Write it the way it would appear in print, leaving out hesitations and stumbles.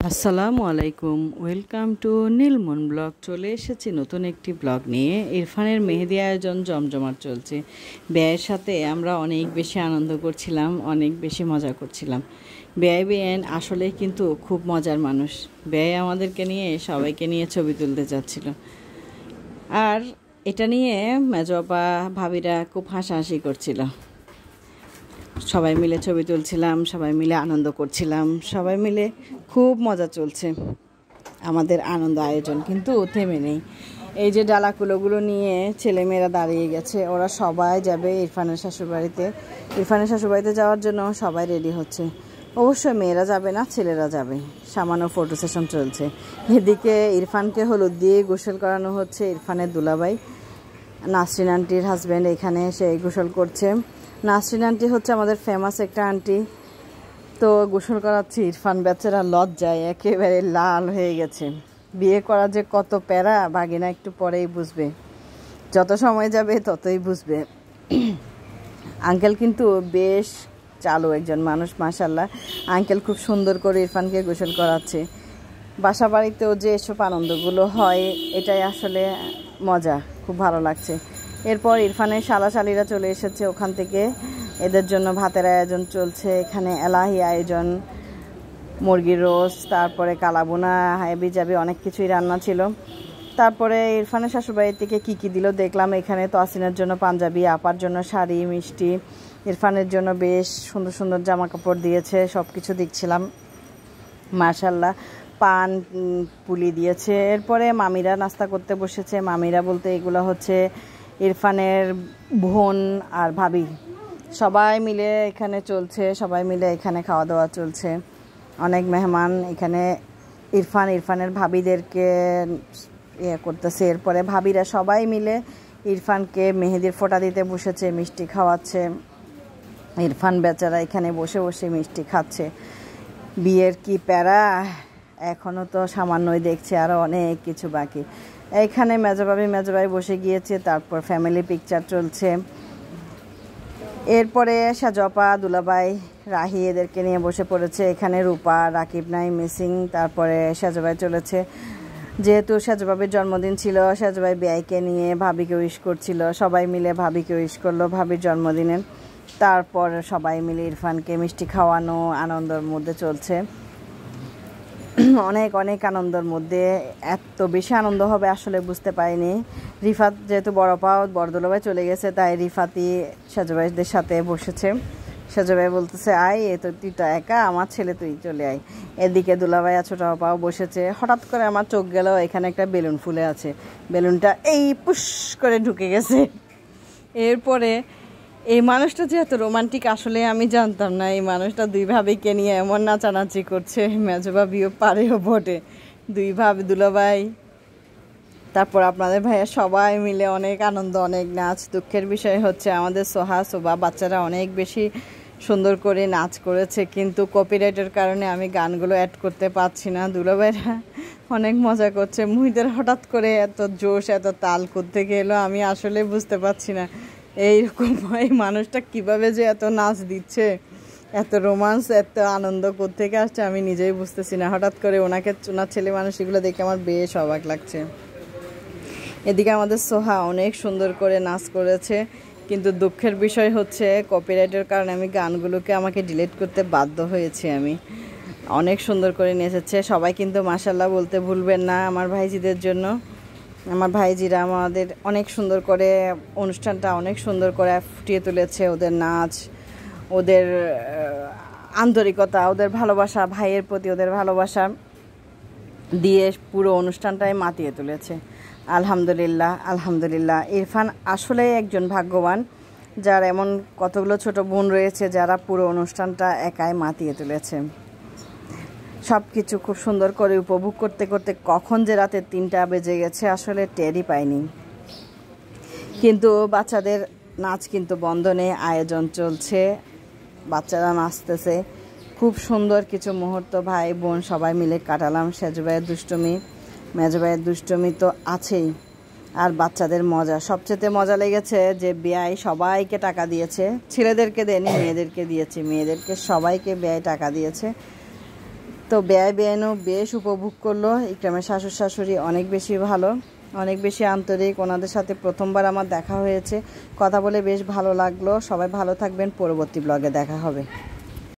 আসসালামু আলাইকুম, welcome to Nilmon blog. চলে এসেছি নতুন একটি ব্লগ নিয়ে। ইরফানের মেহেদি আয়োজন জমজমাট চলছে। বেয়ের সাথে আমরা অনেক বেশি আনন্দ করছিলাম, অনেক বেশি মজা করছিলাম। বেয়েন আসলে কিন্তু খুব মজার মানুষ। বেয়ে আমাদেরকে নিয়ে সবাইকে নিয়ে ছবি তুলতে চাচ্ছিল, আর এটা নিয়ে মেজো আপা ভাবিরা খুব হাসাহাসি করছিল। সবাই মিলে ছবি তুলছিলাম, সবাই মিলে আনন্দ করছিলাম, সবাই মিলে খুব মজা চলছে। আমাদের আনন্দ আয়োজন কিন্তু থেমে নেই। এই যে ডালাকুলোগুলো নিয়ে ছেলেমেয়েরা দাঁড়িয়ে গেছে, ওরা সবাই যাবে ইরফানের শ্বশুরবাড়িতে। ইরফানের শ্বশুরবাড়িতে যাওয়ার জন্য সবাই রেডি হচ্ছে। অবশ্যই মেয়েরা যাবে না, ছেলেরা যাবে। সামান্য ফটো সেশন চলছে। এদিকে ইরফানকে হলুদ দিয়ে গোসল করানো হচ্ছে। ইরফানের দুলাভাই নাসরিন আন্টির হাজব্যান্ড এখানে এসে গোসল করছে। নাসরিন আন্টি হচ্ছে আমাদের ফেমাস একটা আন্টি। তো গোসল করাচ্ছি। ইরফান বেচারা লজ্জায় একেবারে লাল হয়ে গেছে। বিয়ে করা যে কত প্যারা ভাগিনা একটু পরেই বুঝবে, যত সময় যাবে ততই বুঝবে। আঙ্কেল কিন্তু বেশ চালু একজন মানুষ, মাশাল্লাহ। আঙ্কেল খুব সুন্দর করে ইরফানকে গোসল করাচ্ছে। বাসা বাড়িতেও যে এসব আনন্দগুলো হয়, এটাই আসলে মজা, খুব ভালো লাগছে। এরপর ইরফানের শালাশালিরা চলে এসেছে ওখান থেকে। এদের জন্য ভাতের আয়োজন চলছে। এখানে এলাহি আয়োজন, মুরগির রোস্ট, তারপরে কালাবোনা, হাইবি যাবি অনেক কিছুই রান্না ছিল। তারপরে ইরফানের শ্বশুরবাড়ির থেকে কী দিল দেখলাম। এখানে তাসিনের জন্য পাঞ্জাবি, আপার জন্য শাড়ি, মিষ্টি, ইরফানের জন্য বেশ সুন্দর সুন্দর জামা কাপড় দিয়েছে। সব কিছু দেখছিলাম, মাশাল্লাহ। পান পুলি দিয়েছে। এরপরে মামিরা নাস্তা করতে বসেছে। মামিরা বলতে এগুলো হচ্ছে ইরফানের বোন আর ভাবি, সবাই মিলে এখানে চলছে। সবাই মিলে এখানে খাওয়া দাওয়া চলছে। অনেক মেহমান এখানে। ইরফানের ভাবিদেরকে করতেছে। এরপরে ভাবিরা সবাই মিলে ইরফানকে মেহেদির ফোঁটা দিতে বসেছে, মিষ্টি খাওয়াচ্ছে। ইরফান বেচারা এখানে বসে বসে মিষ্টি খাচ্ছে। বিয়ের কি প্যারা, এখনও তো সামান্যই দেখছে, আরও অনেক কিছু বাকি। এইখানে মেজবাই বসে গিয়েছে। তারপর ফ্যামিলি পিকচার চলছে। এরপরে সাজপা, দুলাভাই, রাহি এদেরকে নিয়ে বসে পড়েছে। এখানে রূপা, রাকিব নাই, মিসিং। তারপরে সাজবাই চলেছে। যেহেতু সাজবাবির জন্মদিন ছিল, সাজবাই বেয়াইকে নিয়ে ভাবিকে উইশ করছিল। সবাই মিলে ভাবিকে উইশ করলো ভাবির জন্মদিনের। তারপর সবাই মিলে ইরফানকে মিষ্টি খাওয়ানো আনন্দের মধ্যে চলছে। অনেক অনেক আনন্দের মধ্যে। এত বেশি আনন্দ হবে আসলে বুঝতে পারিনি। রিফাত যেহেতু বড় দুলাভাই চলে গেছে, তাই রিফাতই সাজুভাইদের সাথে বসেছে। সাজুভাই বলতেছে, আয় এ তো তুই তো একা, আমার ছেলে তুই চলে আয়। এদিকে দুলাভাই আর ছোট আপাও বসেছে। হঠাৎ করে আমার চোখ গেল, এখানে একটা বেলুন ফুলে আছে। বেলুনটা এই পুশ করে ঢুকে গেছে। এরপরে এই মানুষটা যে এত রোমান্টিক আসলে আমি জানতাম না। এই মানুষটা দুই ভাবিকে নিয়ে এমন নাচানাচি করছে। মেজো ভাবিও পারেও বটে, দুই ভাবি দুলাভাই, তারপর আপনাদের ভাইয়া সবাই মিলে অনেক আনন্দ, অনেক নাচ। দুঃখের বিষয় হচ্ছে আমাদের সোভা বাচ্চারা অনেক বেশি সুন্দর করে নাচ করেছে, কিন্তু কপিরাইটের কারণে আমি গানগুলো অ্যাড করতে পারছি না। দুলাভাইরা অনেক মজা করছে। মুহিদের হঠাৎ করে এত জোশ, এত তাল কোত্থেকে এলো আমি আসলে বুঝতে পারছি না। এইরকম এই মানুষটা কিভাবে যে এত নাচ দিচ্ছে, এত রোমান্স, এত আনন্দ কোত্থেকে আসছে আমি নিজেই বুঝতেছি না। হঠাৎ করে ওনার ছেলে মানুষ এগুলো দেখে আমার বেশ অবাক লাগছে। এদিকে আমাদের সোহা অনেক সুন্দর করে নাচ করেছে, কিন্তু দুঃখের বিষয় হচ্ছে কপিরাইটের কারণে আমি গানগুলোকে আমাকে ডিলিট করতে বাধ্য হয়েছি। আমি অনেক সুন্দর করে নেচেছে সবাই, কিন্তু মাশাল্লাহ বলতে ভুলবেন না আমার ভাইজিদের জন্য। আমার ভাইজিরা আমাদের অনেক সুন্দর করে অনুষ্ঠানটা অনেক সুন্দর করে ফুটিয়ে তুলেছে। ওদের নাচ, ওদের আন্তরিকতা, ওদের ভালোবাসা, ভাইয়ের প্রতি ওদের ভালোবাসা দিয়ে পুরো অনুষ্ঠানটাই মাতিয়ে তুলেছে। আলহামদুলিল্লাহ, আলহামদুলিল্লাহ। ইরফান আসলে একজন ভাগ্যবান, যার এমন কতগুলো ছোট বোন রয়েছে যারা পুরো অনুষ্ঠানটা একাই মাতিয়ে তুলেছে। সব কিছু খুব সুন্দর করে উপভোগ করতে করতে কখন যে রাতে 3টা বেজে গেছে আসলে টেরই পাইনি। কিন্তু বাচ্চাদের নাচ কিন্তু বন্ধ নেই, আয়োজন চলছে, বাচ্চারা নাচতেছে। খুব সুন্দর কিছু মুহূর্ত ভাই বোন সবাই মিলে কাটালাম। সেজু ভাইয়ের দুষ্টুমি, মেজো ভাইয়ের দুষ্টুমি তো আছেই, আর বাচ্চাদের মজা। সবচেয়ে মজা লেগেছে যে বেয়াই সবাইকে টাকা দিয়েছে, ছেলেদেরকে দেয়নি, মেয়েদেরকে দিয়েছে। মেয়েদেরকে সবাইকে বেয়াই টাকা দিয়েছে। তো বেআইনও বেশ উপভোগ করলো। ইকরামের শ্বশুর শাশুড়ি অনেক বেশি ভালো, অনেক বেশি আন্তরিক। ওনাদের সাথে প্রথমবার আমার দেখা হয়েছে, কথা বলে বেশ ভালো লাগলো। সবাই ভালো থাকবেন, পরবর্তী ব্লগে দেখা হবে।